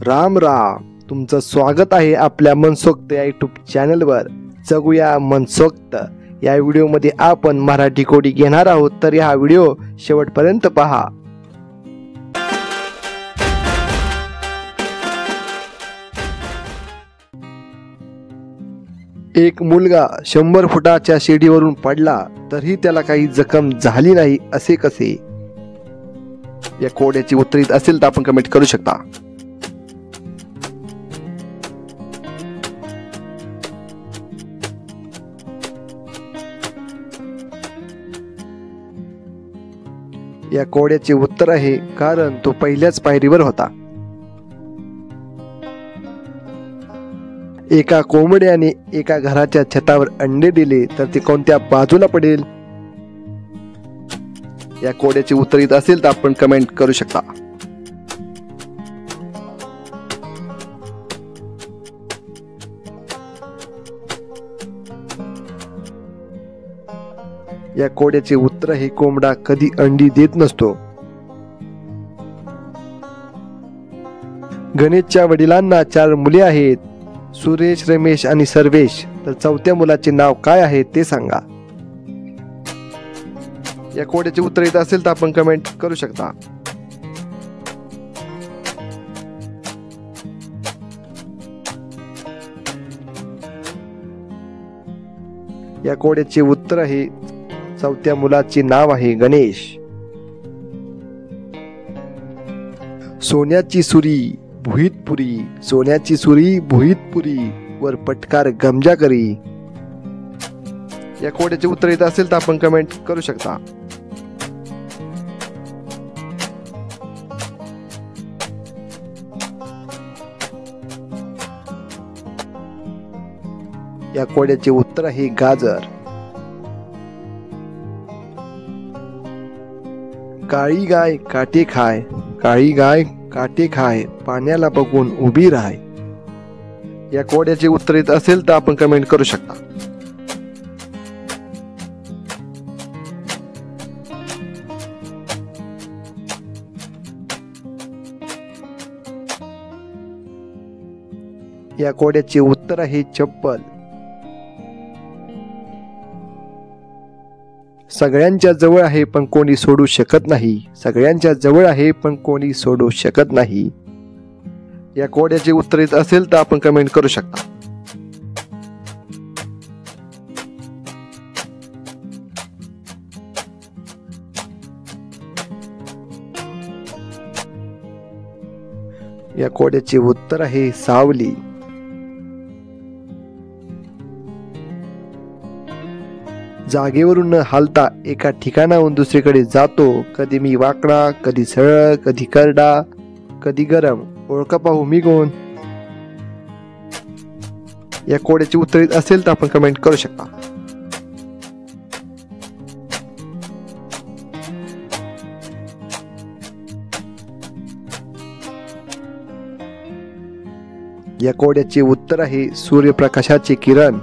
राम राम, तुमचं स्वागत आहे आपल्या मनसोक्त या यूट्यूब चॅनलवर. जगूया मनसोक्त या व्हिडिओमध्ये आपण मराठी कोडी घेणार आहोत, तर हा व्हिडिओ शेवटपर्यंत पहा. एक मुलगा 100 फुटाच्या शिडीवरून पडला तरीही त्याला काही जखम झाली नाही, असे कसे? या कोड्याची उत्तरित असेल तर आपण कमेंट करू शकता. या कोड्याचे उत्तर आहे कारण तो पहिल्याच पायरीवर होता. एका कोंबड्याने एका घराच्या छतावर अंडे दिले तर ते कोणत्या बाजूला पडेल? या कोड्याचे उत्तरित असेल तर आपण कमेंट करू शकता. या कोड्याचे उत्तर हे कोंबडा कधी अंडी देत नसतो. गणेशच्या वडिलांना 4 मुले आहेत, सुरेश, रमेश आणि सर्वेश. तर चौथ्या मुलाचे नाव काय आहे ते सांगा. या कोड्याचे उत्तर येत असेल तर आपण कमेंट करू शकता. या कोड्याचे उत्तर आहे चौथ्या मुलाचे नाव आहे गणेश. सोन्याची सुरी भुईतपुरी, सोन्याची सुरी भुईतपुरी, वर पटकार गमजा करी. या कोड्याचे उत्तर येत असेल तर आपण कमेंट करू शकता. या कोड्याचे उत्तर आहे गाजर. काळी गाय काटे खाय, काळी गाय काटे खाय, पाण्याला बघून उभी राहाय. या कोड्याचे उत्तर येत असेल तर आपण कमेंट करू शकता. या कोड्याचे उत्तर आहे चप्पल. सगळ्यांच्या जवळ आहे पण कोणी सोडू शकत नाही, सगळ्यांच्या जवळ आहे पण कोणी सोडू शकत नाही. या कोड्याचे उत्तर येत असेल तर आपण कमेंट करू शकता. या कोड्याचे उत्तर आहे सावली. जागेवरून न हालता एका ठिकाणाहून दुसरीकडे जातो, कधी मी वाकडा, कधी सरळ, कधी करडा, कधी गरम. ओळखा पाहू मी कोण? या कोड्याचे उत्तर येत असेल तर आपण कमेंट करू शकता. या कोड्याचे उत्तर आहे सूर्यप्रकाशाचे किरण.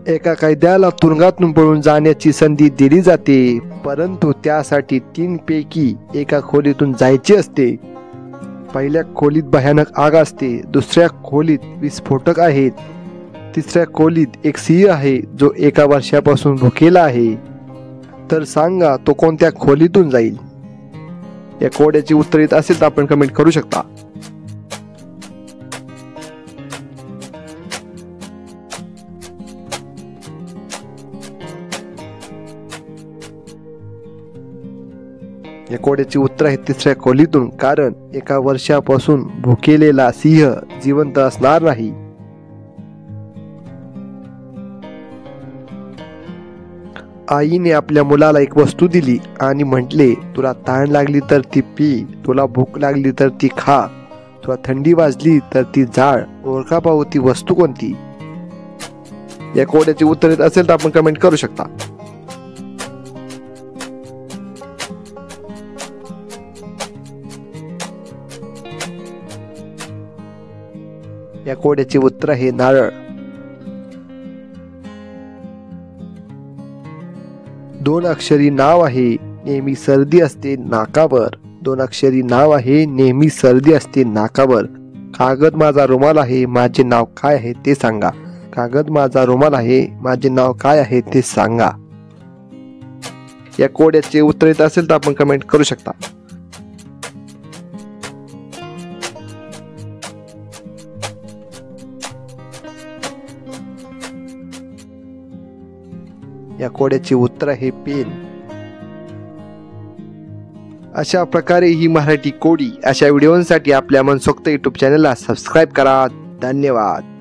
एका कैद्याला तुरुंगातून पळून जाण्याची संधी दिली जाते, परंतु त्यासाठी 3 पैकी एका खोलीतून जायचे असते. पहिल्या खोलीत भयानक आग असते, दुसऱ्या खोलीत विस्फोटक आहेत, तिसऱ्या खोलीत एक सिंह आहे जो 1 वर्षापासून भुकेला आहे. तर सांगा तो कोणत्या खोलीतून जाईल? या कोड्याची उत्तर येत असेल तर आपण कमेंट करू शकता. या कोड्याचे उत्तर आहे तिसऱ्या खोलीतून, कारण 1 वर्षापासून भुकेलेला सिंह जिवंत असणार नाही. आईने आपल्या मुलाला एक वस्तू दिली आणि म्हटले, तुला तहान लागली तर ती पी, तुला भूक लागली तर ती खा, तुला थंडी वाजली तर ती जाळ. ओळखा पाहू ती वस्तू कोणती? या कोड्याचे उत्तर येत असेल तर आपण कमेंट करू शकता. या कोड्याचे उत्तर आहे नारळ. 2 अक्षरी नाव आहे नेहमी सर्दी असते नाकावर. 2 अक्षरी नाव आहे, नेहमी सर्दी असते नाकावर. कागद माझा रुमाल आहे, माझे नाव काय आहे ते सांगा. कागद माझा रुमाल आहे, माझे नाव काय आहे ते सांगा. या कोड्याचे उत्तर येत असेल तर आपण कमेंट करू शकता. या कोड्याचे उत्तर आहे पेन. अशा प्रकारे ही मराठी कोडी. अशा व्हिडिओसाठी आपल्या मनसोक्त YouTube चॅनलला सबस्क्राईब करा. धन्यवाद.